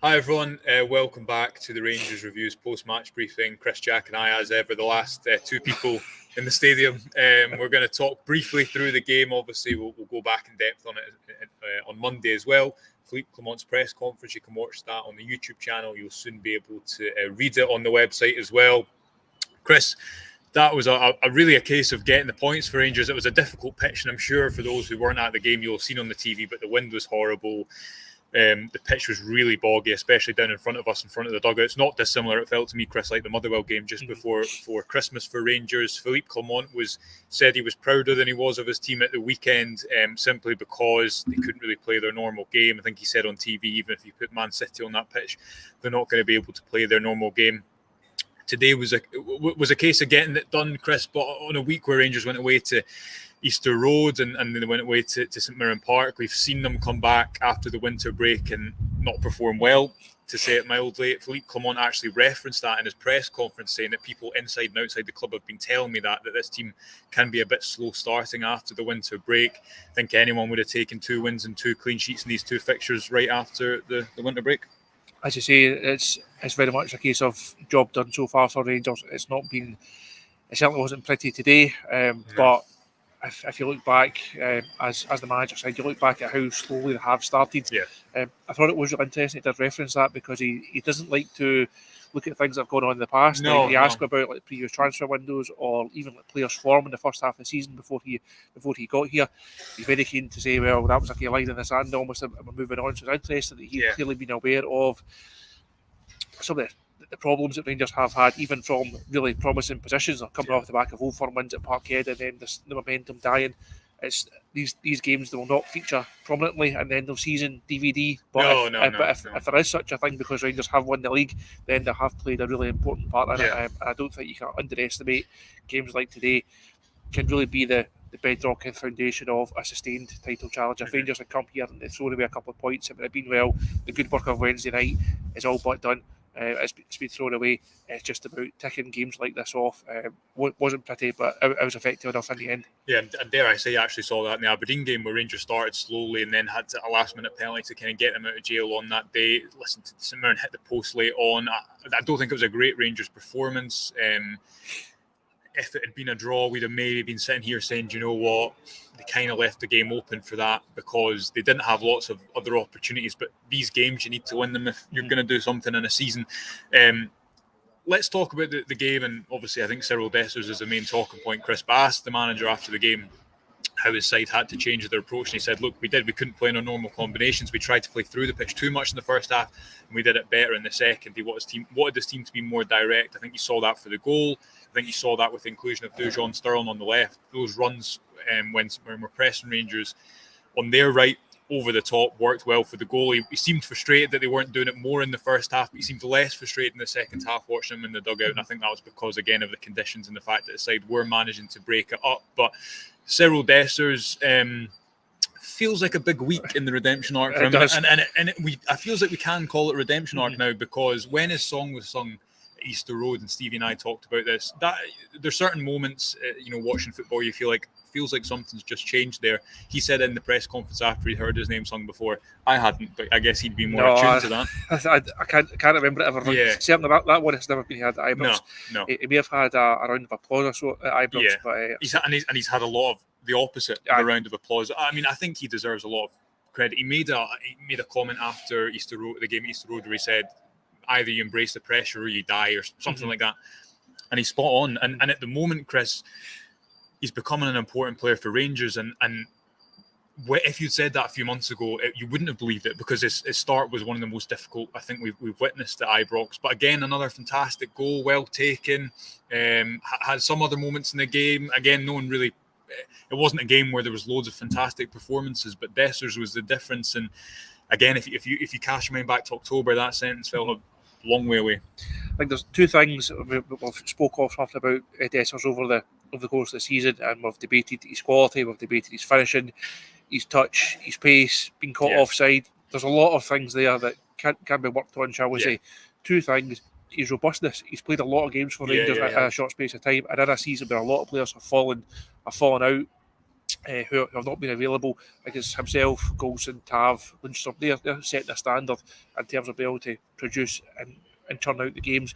Hi everyone, welcome back to the Rangers Reviews post-match briefing. Chris, Jack and I, as ever, the last two people in the stadium. We're going to talk briefly through the game. Obviously, we'll go back in depth on it on Monday as well. Philippe Clement's press conference, you can watch that on the YouTube channel. You'll soon be able to read it on the website as well. Chris, that was really a case of getting the points for Rangers. It was a difficult pitch, and I'm sure for those who weren't at the game, you'll have seen on the TV, but the wind was horrible. The pitch was really boggy, especially down in front of us, in front of the dugout. It's not dissimilar, it felt to me, Chris, like the Motherwell game just before Christmas for Rangers. Philippe Clement said he was prouder than he was of his team at the weekend, simply because they couldn't really play their normal game. I think he said on TV, even if you put Man City on that pitch, they're not going to be able to play their normal game. Today was a case of getting it done, Chris, but on a week where Rangers went away to Easter Road and then they went away to St Mirren Park. We've seen them come back after the winter break and not perform well, to say it mildly. Philippe Clement actually referenced that in his press conference, saying that people inside and outside the club have been telling me that this team can be a bit slow starting after the winter break. I think anyone would have taken 2 wins and 2 clean sheets in these 2 fixtures right after the winter break. As you say, it's very much a case of job done so far for Rangers. It certainly wasn't pretty today, but if you look back, as the manager said, you look back at how slowly they have started. I thought it was really interesting. He did reference that because he doesn't like to look at things that have gone on in the past. He asked about like previous transfer windows or even like players' form in the first half of the season before he got here. He's very keen to say, well, that was like a line in the sand almost, and we're moving on. So it's interesting that he's clearly been aware of some of the problems that Rangers have had, even from really promising positions, or coming off the back of Old Firm wins at Parkhead and then the momentum dying. It's these games, they will not feature prominently in the end of season DVD. But if there is such a thing, because Rangers have won the league, then they have played a really important part in it. And I don't think you can underestimate games like today. Can really be the bedrock and foundation of a sustained title challenge. If Rangers had come here and they thrown away a couple of points, it would have been, well, the good work of Wednesday night is all but done. It's been thrown away. It's just about ticking games like this off. Wasn't pretty, but it was effective enough in the end. Yeah, and dare I say, I actually saw that in the Aberdeen game where Rangers started slowly and then had a last-minute penalty to kind of get them out of jail on that day. Listen, to St Mirren hit the post late on. I don't think it was a great Rangers performance. If it had been a draw, we'd have maybe been sitting here saying, do you know what, they kind of left the game open for that because they didn't have lots of other opportunities. But these games, you need to win them if you're going to do something in a season. Let's talk about the game, and obviously I think Cyriel Dessers is the main talking point. Chris asked the manager after the game how his side had to change their approach, and he said, look, we couldn't play in our normal combinations. We tried to play through the pitch too much in the first half, and we did it better in the second. He wanted his team to be more direct. I think you saw that for the goal. I think you saw that with the inclusion of Dujon Sterling on the left. Those runs when we're pressing Rangers on their right over the top worked well for the goal. He seemed frustrated that they weren't doing it more in the first half, but he seemed less frustrated in the second half watching him in the dugout, and I think that was because, again, of the conditions and the fact that the side were managing to break it up. But Cyriel Dessers feels like a big week in the redemption arc for him, and it feels like we can call it redemption arc now, because when his song was sung at Easter Road, and Stevie and I talked about this, that there's certain moments, watching football, you feels like something's just changed there. He said in the press conference after he heard his name sung before, I hadn't, but I guess he'd be more attuned to that. I can't remember it ever. Yeah. Certainly that one has never been had at Ibrox. No. He may have had a round of applause or so at Ibrox, but he's had a lot of the opposite of a round of applause. I mean, I think he deserves a lot of credit. He made a comment after Easter Road, the game at Easter Road, where he said, either you embrace the pressure or you die, or something like that. And he's spot on. And at the moment, Chris, he's becoming an important player for Rangers. And if you'd said that a few months ago, you wouldn't have believed it, because his start was one of the most difficult I think we've witnessed at Ibrox. But again, another fantastic goal, well taken. Had some other moments in the game. Again, no one really. It wasn't a game where there was loads of fantastic performances, but Dessers was the difference. And again, if you cast your mind back to October, that sentence felt a long way away. I think there's 2 things we've spoke often about Dessers over the course of the season, and we've debated his quality, we've debated his finishing, his touch, his pace, being caught offside. There's a lot of things there that can be worked on, shall we say. 2 things: his robustness. He's played a lot of games for Rangers in a short space of time, and in a season where a lot of players have fallen out. who have not been available. Like it's himself, Golson, Tav, Lundstram. They're setting a standard in terms of being able to produce and turn out the games.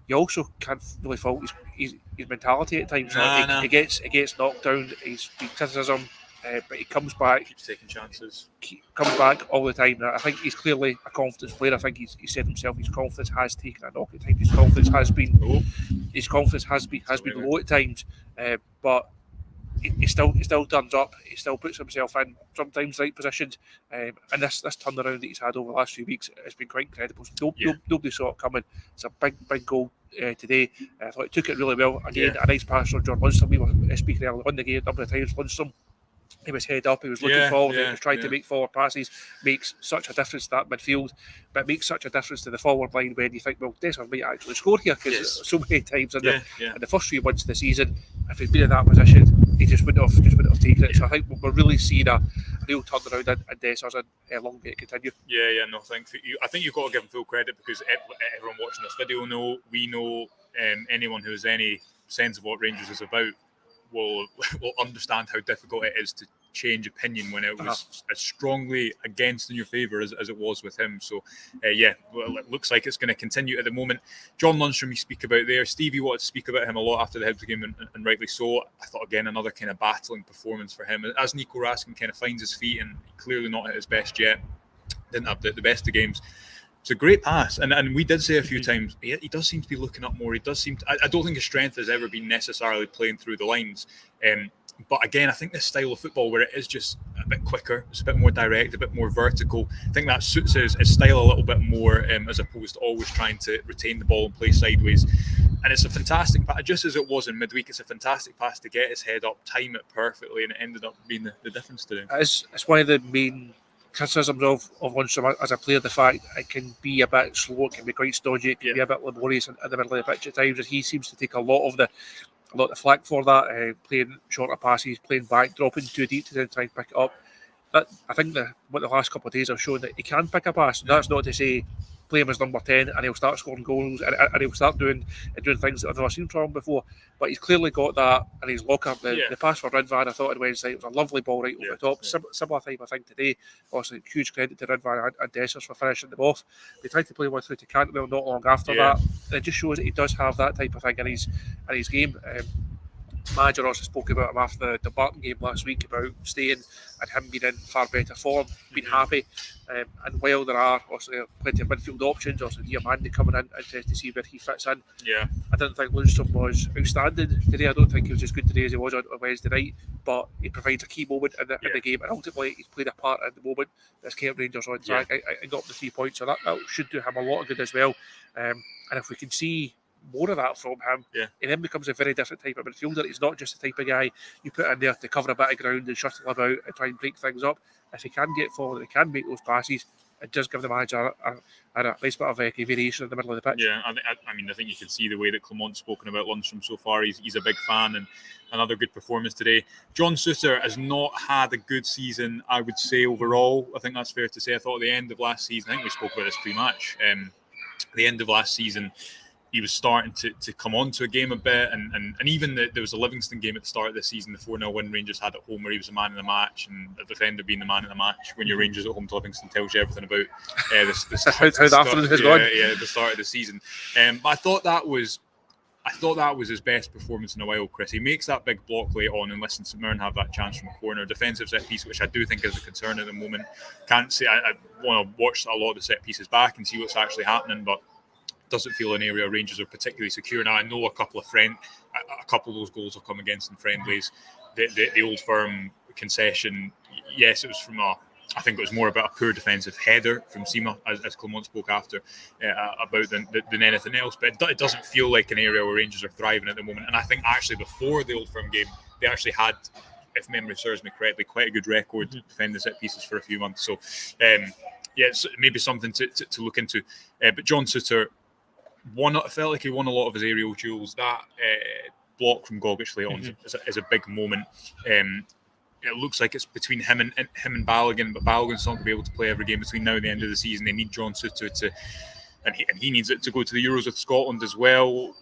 You also can't really fault his mentality at times. He gets knocked down. He's been criticism, but he comes back. Keeps taking chances. Comes back all the time. I think he's clearly a confidence player. I think he said himself his confidence has taken a knock at times. His confidence has been low at times. But he still turns up. He still puts himself in sometimes right positions. And this turnaround that he's had over the last few weeks has been quite incredible. Nobody saw it coming. It's a big goal today. I thought he took it really well. Again, a nice pass from John Lundstram. We were speaking earlier on the game a number of times. Lundstram, he was head up, he was looking forward, he was trying to make forward passes. Makes such a difference to that midfield, but it makes such a difference to the forward line when you think, well, Dessers might actually score here, because so many times in the first few months of the season, if he'd been in that position, he just wouldn't have taken it. So I think we're really seeing a real turnaround in Dessers, and long may it continue. No, thank you. I think you've got to give him full credit, because everyone watching this video know anyone who has any sense of what Rangers is about will understand how difficult it is to change opinion when it was as strongly against in your favour as it was with him. So, it looks like it's going to continue at the moment. John Lundstram, you speak about there. Stevie wanted to speak about him a lot after the Hibs game, and rightly so. I thought, again, another kind of battling performance for him. As Nico Raskin kind of finds his feet, and clearly not at his best yet, didn't have the best of games. It's a great pass, and we did say a few times, he does seem to be looking up more. He does seem to, I don't think his strength has ever been necessarily playing through the lines. But again, I think this style of football where it is just a bit quicker, it's a bit more direct, a bit more vertical, I think that suits his style a little bit more, as opposed to always trying to retain the ball and play sideways. And it's a fantastic pass, just as it was in midweek. It's a fantastic pass to get his head up, time it perfectly, and it ended up being the difference today. It's one of the main criticisms of Lundstram as a player, the fact it can be a bit slow, it can be quite stodgy, it can be a bit laborious in the middle of the pitch at times, and he seems to take a lot of the flack for that, playing shorter passes, playing back, dropping too deep to then try and pick it up. But I think what the last couple of days have shown that he can pick a pass. That's not to say play him as number 10 and he'll start scoring goals and he'll start doing things that I've never seen from him before. But he's clearly got that in his locker. The pass for Ridvan, I thought on Wednesday, it was a lovely ball right over the top. Similar type of thing today. Also, huge credit to Ridvan and Dessers for finishing them off. They tried to play one through to Cantwell not long after that. And it just shows that he does have that type of thing in his game. Manager also spoke about him after the Barton game last week about staying and him being in far better form, being happy. And while there are also plenty of midfield options, also Diamandi coming in and to see where he fits in. I didn't think Lundstram was outstanding today. I don't think he was as good today as he was on Wednesday night, but he provides a key moment in the game, and ultimately he's played a part in the moment that's kept Rangers on track. I got the 3 points, so that should do him a lot of good as well. And if we can see more of that from him, he then becomes a very different type of midfielder. He's not just the type of guy you put in there to cover a bit of ground and shuttle about and try and break things up. If he can get forward, he can make those passes, it does give the manager a nice bit of variation in the middle of the pitch. I think you can see the way that Clement's spoken about Lundstram so far. He's a big fan, and another good performance today. John Souttar has not had a good season, I would say, overall. I think that's fair to say. I thought at the end of last season, I think we spoke about this pre-match, the end of last season, he was starting to come on to a game a bit, and even there was a Livingston game at the start of the season, the 4-0 win Rangers had at home, where he was the man of the match, and the defender being the man of the match when your Rangers at home to Livingston tells you everything about the start of the season. But I thought that was his best performance in a while, Chris. He makes that big block late on and lets St Mirren have that chance from a corner. Defensive set piece, which I do think is a concern at the moment. Can't say I want to watch a lot of the set pieces back and see what's actually happening, but doesn't feel an area Rangers are particularly secure. Now, I know a couple of those goals have come against in friendlies. The Old Firm concession, yes, it was from I think it was more about a poor defensive header from Sima, as Clement spoke after, about than anything else. But it doesn't feel like an area where Rangers are thriving at the moment. And I think actually before the Old Firm game, they actually had, if memory serves me correctly, quite a good record defending set pieces for a few months. So, it's maybe something to look into. But John Souttar, felt like he won a lot of his aerial duels. That block from Gogic late on is a big moment. It looks like it's between him and Balogun, but Balogun's not going to be able to play every game between now and the end of the season. They need John Souttar and he needs it to go to the Euros with Scotland as well.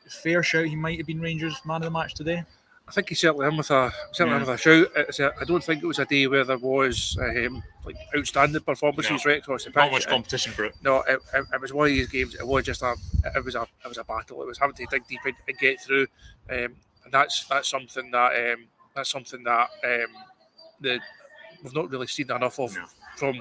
Fair shout, he might have been Rangers man of the match today. I think he's certainly in with a shout. I don't think it was a day where there was like outstanding performances right across the pitch. Not much competition for it. No, it was one of these games. It was just it was a battle. It was having to dig deep and get through, and that's something that the we've not really seen enough of from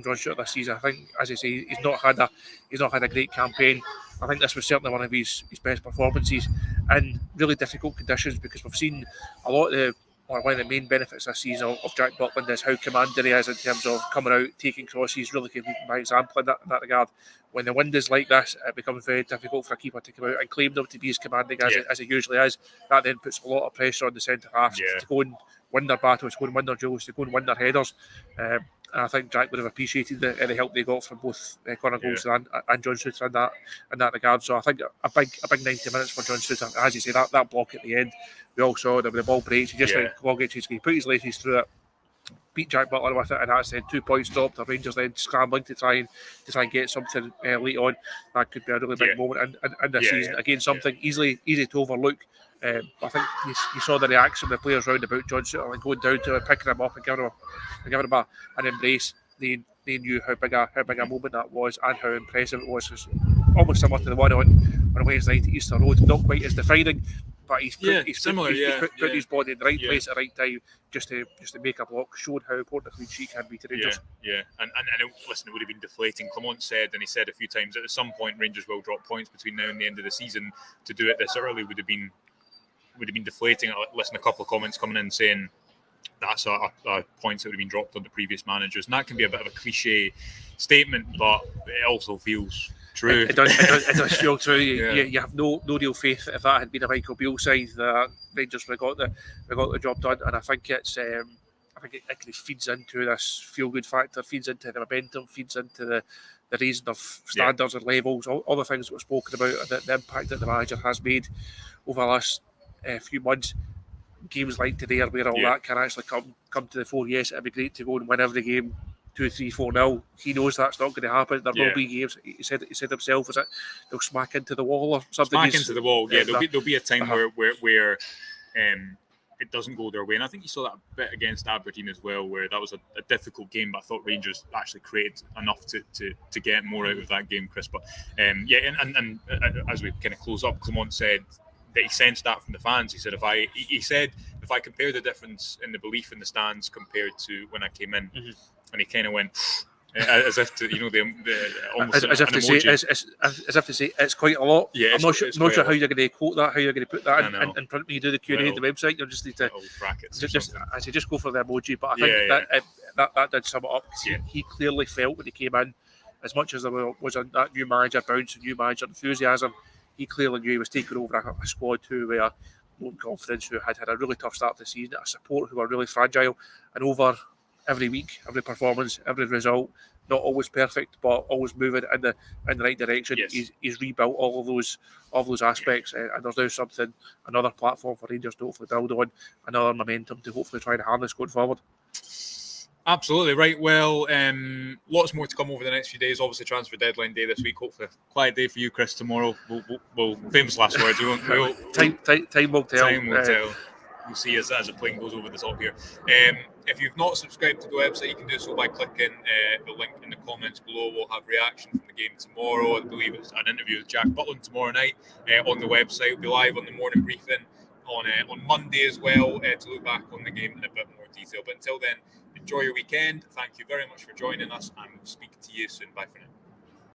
John Stewart this season. I think, as I say, he's not had a great campaign. I think this was certainly one of his best performances in really difficult conditions, because we've seen a lot of one of the main benefits this season of Jack Butland is how commanding he is in terms of coming out, taking crosses, really leading by example in that regard. When the wind is like this, it becomes very difficult for a keeper to come out and claim them to be as commanding as it usually is. That then puts a lot of pressure on the centre half to go and win their battles, to go and win their duels, to go and win their headers. And I think Jack would have appreciated the help they got from both Conor Goldson and John Suter in that regard. So I think a big 90 minutes for John Suter. As you say, that block at the end, we all saw that when the ball breaks, he just he put his laces through it, beat Jack Butler with it, and that's then 2 points dropped. The Rangers then scrambling to try and get something late on. That could be a really big moment in the season. Again, something easy to overlook. I think you saw the reaction of the players round about John Suter and going down to him, picking him up and giving him an embrace. They knew how big a moment that was and how impressive it was. It's almost similar to the one on Wednesday night at Easter Road. Not quite as defining, but he's put his body in the right place at the right time just to make a block, showed how important a clean sheet can be to Rangers. And listen, it would have been deflating. Clement said, and he said a few times, that at some point Rangers will drop points between now and the end of the season. To do it this early would have been deflating. I listened to a couple of comments coming in saying that's a points that would have been dropped on the previous managers, and that can be a bit of a cliche statement, but it also feels true. It does feel true. You have no real faith if that had been a Michael Beale side that Rangers would have got the job done, and I think it kind of feeds into this feel good factor, feeds into the momentum, feeds into the raising of standards and levels, all the things that were spoken about, the impact that the manager has made over the last few months. Games like today where all that can actually come to the fore. Yes, it'd be great to go and win every game 2-3, 4-0. He knows that's not going to happen. There will be games. He said himself, is it they'll smack into the wall or something? Smack into the wall. Yeah, there'll be a time where it doesn't go their way, and I think you saw that a bit against Aberdeen as well, where that was a difficult game, but I thought Rangers actually created enough to get more out of that game, Chris. But and as we kind of close up, Clement said that he sensed that from the fans. He said if I compare the difference in the belief in the stands compared to when I came in, and he kind of went as if to almost as if to say it's quite a lot. Yeah, I'm not sure how you're going to quote that, how you're going to put that in print when you do the Q&A on the website. You'll just need to just go for the emoji. But I think that did sum it up. He clearly felt when he came in, as much as there was that new manager bounce and new manager enthusiasm, he clearly knew he was taking over a squad who were low confidence, who had a really tough start to the season, a support who were really fragile, and over every week, every performance, every result, not always perfect, but always moving in the right direction. Yes. He's rebuilt all of those aspects, and there's now another platform for Rangers to hopefully build on, another momentum to hopefully try and harness going forward. Absolutely right. Well, lots more to come over the next few days. Obviously, transfer deadline day this week. Hopefully, a quiet day for you, Chris. Tomorrow, we'll famous last words. Time will tell. Time will tell. We'll see as the plane goes over the top here. If you've not subscribed to the website, you can do so by clicking the link in the comments below. We'll have reaction from the game tomorrow. I believe it's an interview with Jack Butland tomorrow night on the website. We'll be live on the morning briefing on Monday as well to look back on the game in a bit more detail. But until then, enjoy your weekend. Thank you very much for joining us, and we'll speak to you soon. Bye for now.